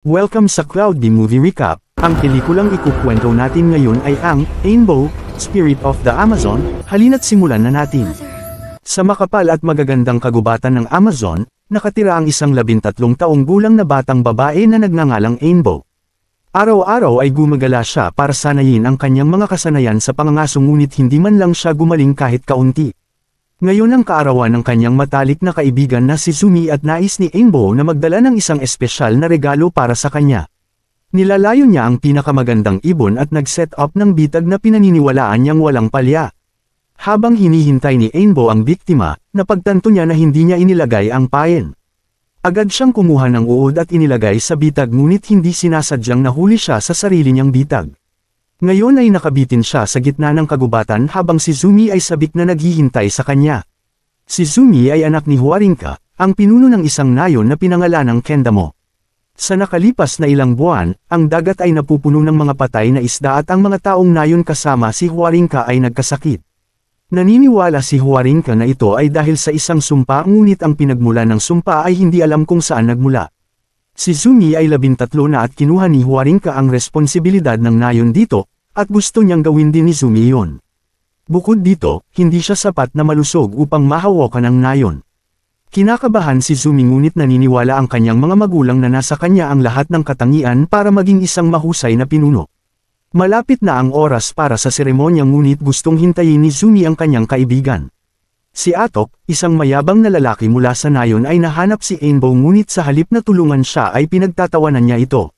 Welcome sa Cloud B Movie Recap. Ang pelikulang ikukwento natin ngayon ay ang Ainbo, Spirit of the Amazon. Halina't simulan na natin. Sa makapal at magagandang kagubatan ng Amazon, nakatira ang isang 13 taong gulang na batang babae na nagngangalang Ainbo. Araw-araw ay gumagala siya para sanayin ang kanyang mga kasanayan sa pangangaso ngunit hindi man lang siya gumaling kahit kaunti. Ngayon ang kaarawan ng kanyang matalik na kaibigan na si Sumi at nais ni Ainbo na magdala ng isang espesyal na regalo para sa kanya. Nilalayo niya ang pinakamagandang ibon at nag-set up ng bitag na pinaniniwalaan niyang walang palya. Habang hinihintay ni Ainbo ang biktima, napagtanto niya na hindi niya inilagay ang pain. Agad siyang kumuha ng uod at inilagay sa bitag ngunit hindi sinasadyang nahuli siya sa sarili niyang bitag. Ngayon ay nakabitin siya sa gitna ng kagubatan habang si Sumi ay sabik na naghihintay sa kanya. Si Sumi ay anak ni Huarinka, ang pinuno ng isang nayon na pinangalanang Kendamo. Sa nakalipas na ilang buwan, ang dagat ay napupuno ng mga patay na isda at ang mga taong nayon kasama si Huarinka ay nagkasakit. Naniniwala si Huarinka na ito ay dahil sa isang sumpa ngunit ang pinagmula ng sumpa ay hindi alam kung saan nagmula. Si Sumi ay 13 na at kinuha ni Huarinka ang responsibilidad ng nayon dito, at gusto niyang gawin din ni Sumi yun. Bukod dito, hindi siya sapat na malusog upang mahawakan ang nayon. Kinakabahan si Sumi ngunit naniniwala ang kanyang mga magulang na nasa kanya ang lahat ng katangian para maging isang mahusay na pinuno. Malapit na ang oras para sa seremonya ngunit gustong hintayin ni Sumi ang kanyang kaibigan. Si Atok, isang mayabang na lalaki mula sa nayon ay nahanap si Ainbo ngunit sa halip na tulungan siya ay pinagtatawanan niya ito.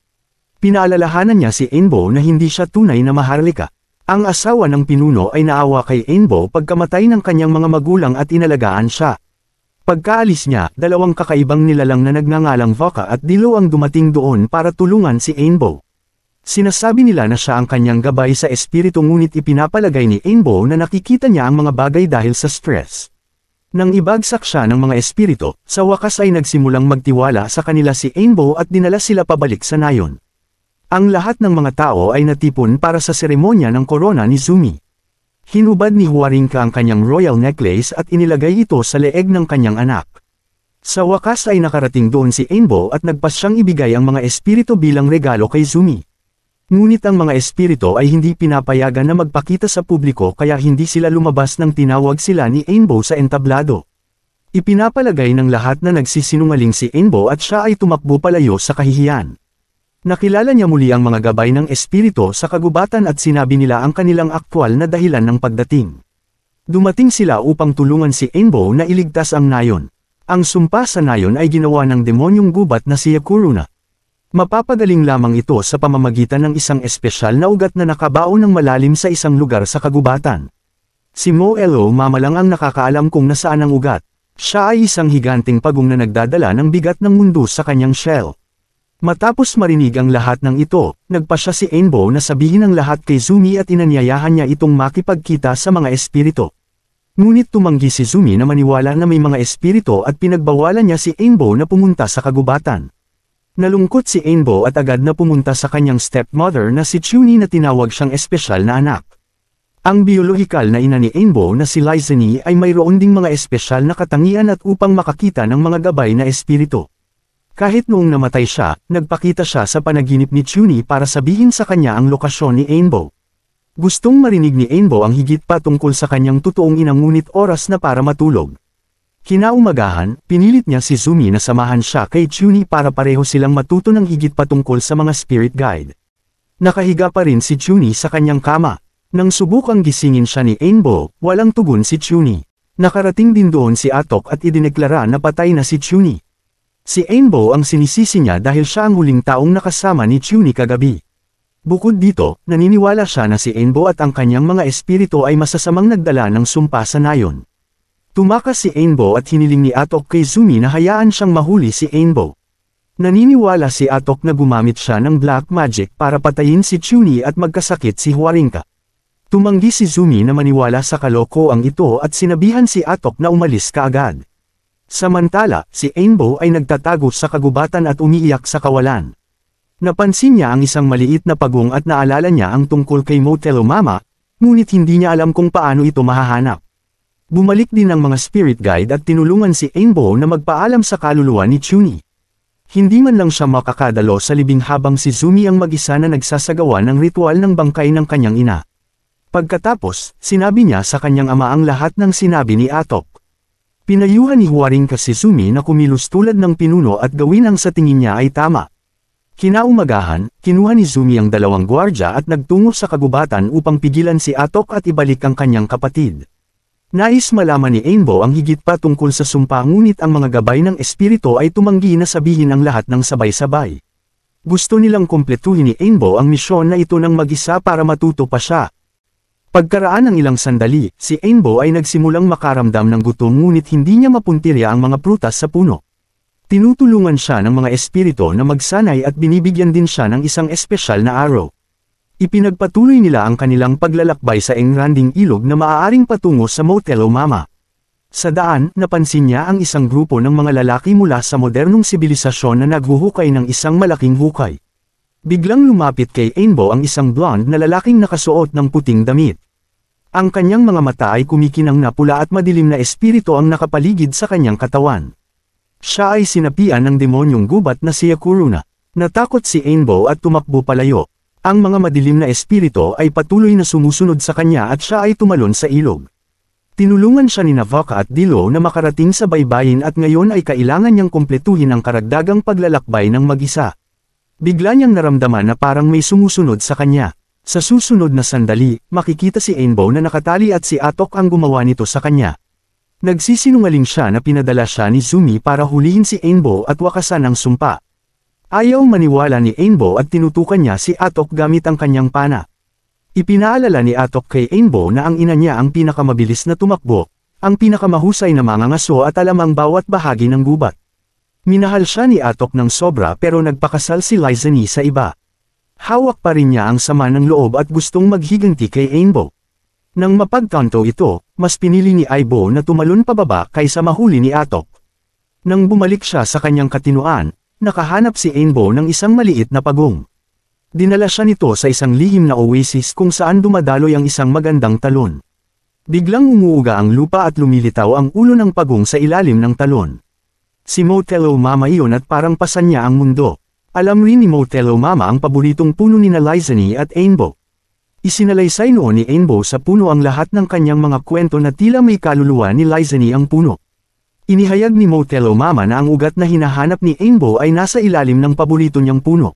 Pinaalalahanan niya si Ainbo na hindi siya tunay na maharlika. Ang asawa ng pinuno ay naawa kay Ainbo pagkamatay ng kanyang mga magulang at inalagaan siya. Pagkaalis niya, dalawang kakaibang nilalang na nagngangalang Vodka at Dilo ang dumating doon para tulungan si Ainbo. Sinasabi nila na siya ang kanyang gabay sa espiritu ngunit ipinapalagay ni Ainbo na nakikita niya ang mga bagay dahil sa stress. Nang ibagsak siya ng mga espiritu, sa wakas ay nagsimulang magtiwala sa kanila si Ainbo at dinala sila pabalik sa nayon. Ang lahat ng mga tao ay natipon para sa seremonya ng korona ni Sumi. Hinubad ni Huarinka ang kanyang royal necklace at inilagay ito sa leeg ng kanyang anak. Sa wakas ay nakarating doon si Ainbo at nagpasyang ibigay ang mga espiritu bilang regalo kay Sumi. Ngunit ang mga espiritu ay hindi pinapayagan na magpakita sa publiko kaya hindi sila lumabas nang tinawag sila ni Ainbo sa entablado. Ipinapalagay ng lahat na nagsisinungaling si Ainbo at siya ay tumakbo palayo sa kahihiyan. Nakilala niya muli ang mga gabay ng espiritu sa kagubatan at sinabi nila ang kanilang aktwal na dahilan ng pagdating. Dumating sila upang tulungan si Ainbo na iligtas ang nayon. Ang sumpa sa nayon ay ginawa ng demonyong gubat na si Yakuruna. Mapapagaling lamang ito sa pamamagitan ng isang espesyal na ugat na nakabaon ng malalim sa isang lugar sa kagubatan. Si Moelo Mama lang ang nakakaalam kung nasaan ang ugat. Siya ay isang higanting pagong na nagdadala ng bigat ng mundo sa kanyang shell. Matapos marinig ang lahat ng ito, nagpa siya si Ainbo na sabihin ang lahat kay Sumi at inanyayahan niya itong makipagkita sa mga espiritu. Ngunit tumanggi si Sumi na maniwala na may mga espiritu at pinagbawalan niya si Ainbo na pumunta sa kagubatan. Nalungkot si Ainbo at agad na pumunta sa kanyang stepmother na si Chuni na tinawag siyang espesyal na anak. Ang biolohikal na ina ni Ainbo na si Lizanie ay mayroon ding mga espesyal na katangian at upang makakita ng mga gabay na espiritu. Kahit noong namatay siya, nagpakita siya sa panaginip ni Chuni para sabihin sa kanya ang lokasyon ni Ainbo. Gustong marinig ni Ainbo ang higit pa tungkol sa kanyang totoong ina ngunit oras na para matulog. Kinaumagahan, pinilit niya si Sumi na samahan siya kay Chuni para pareho silang matuto ng higit pa tungkol sa mga spirit guide. Nakahiga pa rin si Chuni sa kanyang kama. Nang subukang gisingin siya ni Ainbo, walang tugon si Chuni. Nakarating din doon si Atok at idineklara na patay na si Chuni. Si Ainbo ang sinisisi niya dahil siya ang huling taong nakasama ni Chuni kagabi. Bukod dito, naniniwala siya na si Ainbo at ang kanyang mga espiritu ay masasamang nagdala ng sumpa sa nayon. Tumakas si Ainbo at hiniling ni Atok kay Sumi na hayaan siyang mahuli si Ainbo. Naniniwala si Atok na gumamit siya ng black magic para patayin si Chuni at magkasakit si Huarinka. Tumanggi si Sumi na maniwala sa kalokoang ito at sinabihan si Atok na umalis kaagad. Samantala, si Ainbo ay nagtatago sa kagubatan at umiiyak sa kawalan. Napansin niya ang isang maliit na pagong at naalala niya ang tungkol kay Motello Mama, ngunit hindi niya alam kung paano ito mahahanap. Bumalik din ang mga spirit guide at tinulungan si Ainbo na magpaalam sa kaluluwa ni Chuni. Hindi man lang siya makakadalo sa libing habang si Zumi ang mag-isa na nagsasagawa ng ritual ng bangkay ng kanyang ina. Pagkatapos, sinabi niya sa kanyang ama ang lahat ng sinabi ni Atok. Pinayuhan ni Huaringa si Zumi na kumilos tulad ng pinuno at gawin ang sa tingin niya ay tama. Kinaumagahan, kinuha ni Zumi ang dalawang gwardya at nagtungo sa kagubatan upang pigilan si Atok at ibalik ang kanyang kapatid. Nais malaman ni Ainbo ang higit pa tungkol sa sumpa ngunit ang mga gabay ng espiritu ay tumanggi na sabihin ang lahat ng sabay-sabay. Gusto nilang kumpletuhin ni Ainbo ang misyon na ito ng mag-isa para matuto pa siya. Pagkaraan ng ilang sandali, si Ainbo ay nagsimulang makaramdam ng gutom ngunit hindi niya mapuntirya ang mga prutas sa puno. Tinutulungan siya ng mga espiritu na magsanay at binibigyan din siya ng isang espesyal na araw. Ipinagpatuloy nila ang kanilang paglalakbay sa engranding ilog na maaaring patungo sa Motel Mama. Sa daan, napansin niya ang isang grupo ng mga lalaki mula sa modernong sibilisasyon na naghuhukay ng isang malaking hukay. Biglang lumapit kay Ainbo ang isang blonde na lalaking nakasuot ng puting damit. Ang kanyang mga mata ay kumikinang na pula at madilim na espiritu ang nakapaligid sa kanyang katawan. Siya ay sinapian ng demonyong gubat na si Yakuruna. Natakot si Ainbo at tumakbo palayo. Ang mga madilim na espiritu ay patuloy na sumusunod sa kanya at siya ay tumalon sa ilog. Tinulungan siya ni Navaka at Dilo na makarating sa baybayin at ngayon ay kailangan niyang kumpletuhin ang karagdagang paglalakbay ng mag-isa. Bigla niyang naramdaman na parang may sumusunod sa kanya. Sa susunod na sandali, makikita si Ainbo na nakatali at si Atok ang gumawa nito sa kanya. Nagsisinungaling siya na pinadala siya ni Zumi para hulihin si Ainbo at wakasan ang sumpa. Ayaw maniwala ni Ainbo at tinutukan niya si Atok gamit ang kanyang pana. Ipinaalala ni Atok kay Ainbo na ang ina niya ang pinakamabilis na tumakbo, ang pinakamahusay na mangangaso at alam ang bawat bahagi ng gubat. Minahal siya ni Atok ng sobra pero nagpakasal si Lizanie sa iba. Hawak pa rin niya ang sama ng loob at gustong maghiganti kay Ainbo. Nang mapagtanto ito, mas pinili ni Aibo na tumalon pababa kaysa mahuli ni Atok. Nang bumalik siya sa kanyang katinuan, nakahanap si Ainbo ng isang maliit na pagong. Dinala siya nito sa isang lihim na oasis kung saan dumadaloy ang isang magandang talon. Biglang umuuga ang lupa at lumilitaw ang ulo ng pagong sa ilalim ng talon. Si Motello Mama iyon at parang pasan niya ang mundo. Alam rin ni Motello Mama ang paboritong puno ni Lizanie at Ainbo. Isinalaysay noon ni Ainbo sa puno ang lahat ng kanyang mga kwento na tila may kaluluwa ni Lizanie ang puno. Inihayag ni Motello Mama na ang ugat na hinahanap ni Ainbo ay nasa ilalim ng paborito niyang puno.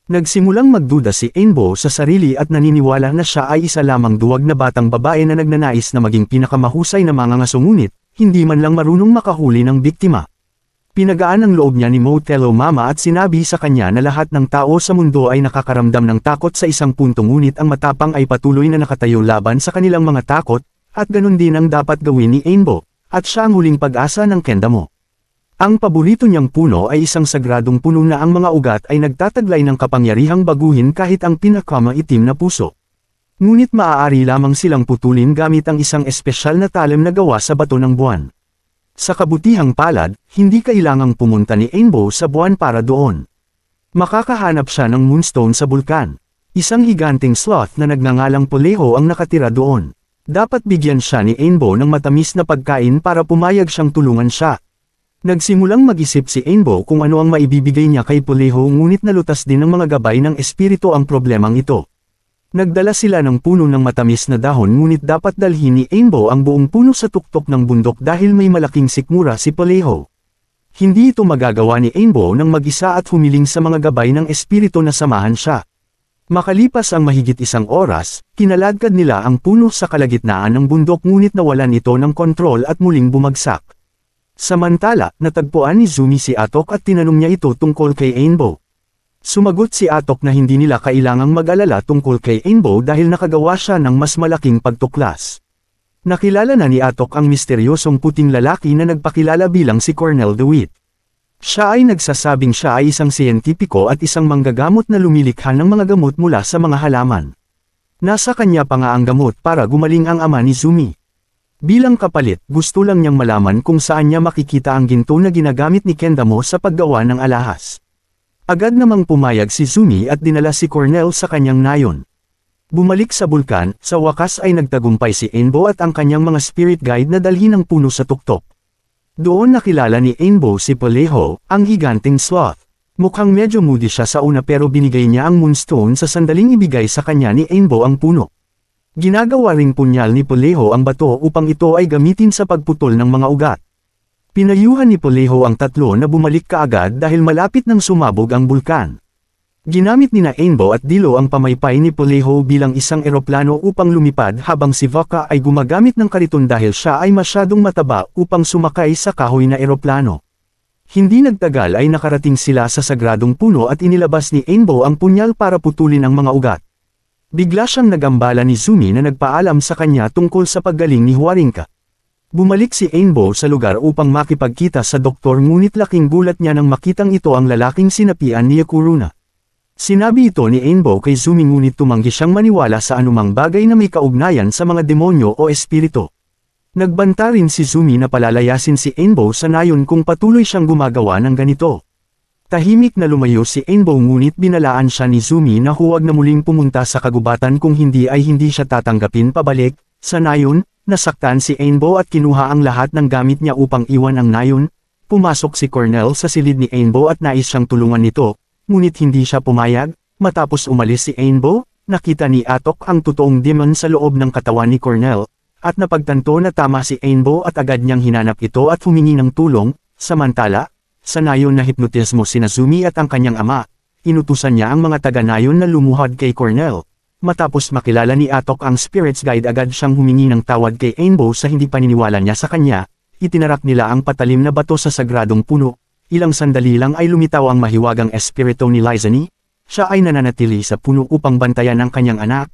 Nagsimulang magduda si Ainbo sa sarili at naniniwala na siya ay isa lamang duwag na batang babae na nagnanais na maging pinakamahusay na mangangaso ngunit, hindi man lang marunong makahuli ng biktima. Pinagaan ang loob niya ni Motello Mama at sinabi sa kanya na lahat ng tao sa mundo ay nakakaramdam ng takot sa isang punto ngunit ang matapang ay patuloy na nakatayo laban sa kanilang mga takot, at ganun din ang dapat gawin ni Ainbo. At siya ang huling pag-asa ng Kendamo. Ang paborito niyang puno ay isang sagradong puno na ang mga ugat ay nagtataglay ng kapangyarihang baguhin kahit ang pinakamaitim na puso. Ngunit maaari lamang silang putulin gamit ang isang espesyal na talim na gawa sa bato ng buwan. Sa kabutihang palad, hindi kailangang pumunta ni Ainbo sa buwan para doon. Makakahanap siya ng moonstone sa bulkan. Isang higanting sloth na nagngangalang Poleho ang nakatira doon. Dapat bigyan siya ni Ainbo ng matamis na pagkain para pumayag siyang tulungan siya. Nagsimulang mag-isip si Ainbo kung ano ang maibibigay niya kay Poleho ngunit nalutas din ng mga gabay ng espiritu ang problemang ito. Nagdala sila ng puno ng matamis na dahon ngunit dapat dalhin ni Ainbo ang buong puno sa tuktok ng bundok dahil may malaking sikmura si Poleho. Hindi ito magagawa ni Ainbo nang mag-isa at humiling sa mga gabay ng espiritu na samahan siya. Makalipas ang mahigit isang oras, kinaladkad nila ang puno sa kalagitnaan ng bundok ngunit nawalan ito ng kontrol at muling bumagsak. Samantala, natagpuan ni Zumi si Atok at tinanong niya ito tungkol kay Ainbo. Sumagot si Atok na hindi nila kailangang mag-alala tungkol kay Ainbo dahil nakagawa siya ng mas malaking pagtuklas. Nakilala na ni Atok ang misteryosong puting lalaki na nagpakilala bilang si Cornel DeWitt. Siya ay nagsasabing siya ay isang siyentipiko at isang manggagamot na lumilikha ng mga gamot mula sa mga halaman. Nasa kanya pa nga ang gamot para gumaling ang ama ni Zumi. Bilang kapalit, gusto lang niyang malaman kung saan niya makikita ang ginto na ginagamit ni Kendamo sa paggawa ng alahas. Agad namang pumayag si Zumi at dinala si Cornel sa kanyang nayon. Bumalik sa bulkan, sa wakas ay nagtagumpay si Ainbo at ang kanyang mga spirit guide na dalhin ang puno sa tuktok. Doon nakilala ni Ainbo si Poleho, ang higanting sloth. Mukhang medyo moody siya sa una pero binigay niya ang moonstone sa sandaling ibigay sa kanya ni Ainbo ang puno. Ginagawa ring punyal ni Poleho ang bato upang ito ay gamitin sa pagputol ng mga ugat. Pinayuhan ni Poleho ang tatlo na bumalik kaagad dahil malapit nang sumabog ang bulkan. Ginamit ni Ainbo at Dilo ang pamaypay ni Poleho bilang isang eroplano upang lumipad habang si Vaka ay gumagamit ng kariton dahil siya ay masyadong mataba upang sumakay sa kahoy na eroplano. Hindi nagtagal ay nakarating sila sa sagradong puno at inilabas ni Ainbo ang punyal para putulin ang mga ugat. Bigla siyang nagambala ni Zumi na nagpaalam sa kanya tungkol sa paggaling ni Huarinka. Bumalik si Ainbo sa lugar upang makipagkita sa doktor ngunit laking gulat niya nang makitang ito ang lalaking sinapian ni Yakuruna. Sinabi ito ni Ainbo kay Zumi ngunit tumanggi siyang maniwala sa anumang bagay na may kaugnayan sa mga demonyo o espiritu. Nagbanta rin si Zumi na palalayasin si Ainbo sa nayon kung patuloy siyang gumagawa ng ganito. Tahimik na lumayo si Ainbo ngunit binalaan siya ni Zumi na huwag na muling pumunta sa kagubatan kung hindi ay hindi siya tatanggapin pabalik. Sa nayon, nasaktan si Ainbo at kinuha ang lahat ng gamit niya upang iwan ang nayon. Pumasok si Cornell sa silid ni Ainbo at nais siyang tulungan nito, ngunit hindi siya pumayag. Matapos umalis si Ainbo, nakita ni Atok ang totoong demon sa loob ng katawan ni Cornell. At napagtanto na tama si Ainbo at agad niyang hinanap ito at humingi ng tulong. Samantala, sa nayon na hipnotismo si Zumi at ang kanyang ama, inutusan niya ang mga taga-nayon na lumuhad kay Cornell. Matapos makilala ni Atok ang Spirits Guide agad siyang humingi ng tawad kay Ainbo sa hindi paniniwala niya sa kanya. Itinarak nila ang patalim na bato sa sagradong puno. Ilang sandali lang ay lumitaw ang mahiwagang espiritu ni Lizanie. Siya ay nananatili sa puno upang bantayan ang kanyang anak.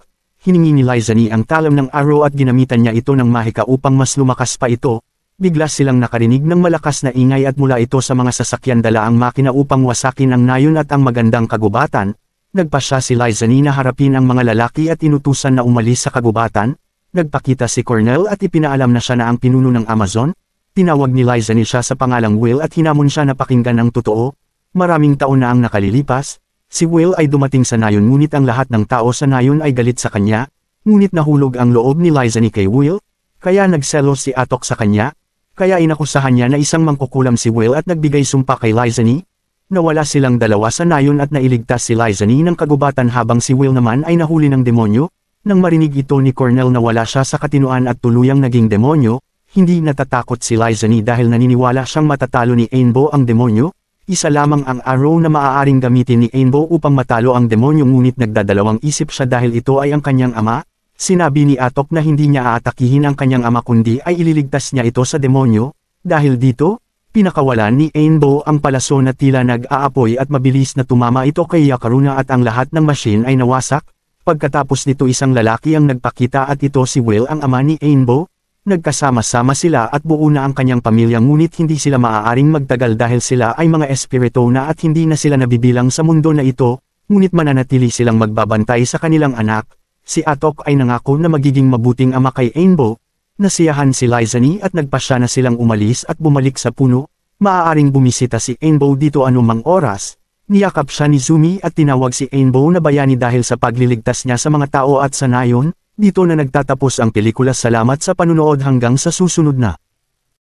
Hiningi ni Lizanie ang talam ng arrow at ginamitan niya ito ng mahika upang mas lumakas pa ito. Bigla silang nakarinig ng malakas na ingay at mula ito sa mga sasakyan dala ang makina upang wasakin ang nayon at ang magandang kagubatan. Nagpasya si Lizanie na harapin ang mga lalaki at inutusan na umalis sa kagubatan. Nagpakita si Cornell at ipinaalam na siya na ang pinuno ng Amazon. Tinawag ni Lizanie siya sa pangalang Will at hinamon siya na pakinggan ang totoo. Maraming taon na ang nakalilipas. Si Will ay dumating sa nayon ngunit ang lahat ng tao sa nayon ay galit sa kanya, ngunit nahulog ang loob ni Lizanie kay Will, kaya nagselos si Atok sa kanya, kaya inakusahan niya na isang mangkukulam si Will at nagbigay sumpa kay Lizanie. Nawala silang dalawa sa nayon at nailigtas si Lizanie ng kagubatan habang si Will naman ay nahuli ng demonyo. Nang marinig ito ni Cornell na wala siya sa katinuan at tuluyang naging demonyo, hindi natatakot si Lizanie dahil naniniwala siyang matatalo ni Ainbo ang demonyo. Isa lamang ang arrow na maaaring gamitin ni Ainbo upang matalo ang demonyo ngunit nagdadalawang isip siya dahil ito ay ang kanyang ama. Sinabi ni Atok na hindi niya aatakihin ang kanyang ama kundi ay ililigtas niya ito sa demonyo. Dahil dito, pinakawalan ni Ainbo ang palaso na tila nag-aapoy at mabilis na tumama ito kay Yakaruna at ang lahat ng machine ay nawasak. Pagkatapos nito isang lalaki ang nagpakita at ito si Will ang ama ni Ainbo. Nagkasama-sama sila at buo na ang kanyang pamilya ngunit hindi sila maaaring magtagal dahil sila ay mga espiritu na at hindi na sila nabibilang sa mundo na ito, ngunit mananatili silang magbabantay sa kanilang anak. Si Atok ay nangako na magiging mabuting ama kay Ainbo. Nasiyahan si Lizanie at nagpasya na silang umalis at bumalik sa puno. Maaaring bumisita si Ainbo dito anumang oras. Niyakap siya ni Zumi at tinawag si Ainbo na bayani dahil sa pagliligtas niya sa mga tao at sa nayon. Dito na nagtatapos ang pelikula. Salamat sa panunood hanggang sa susunod na.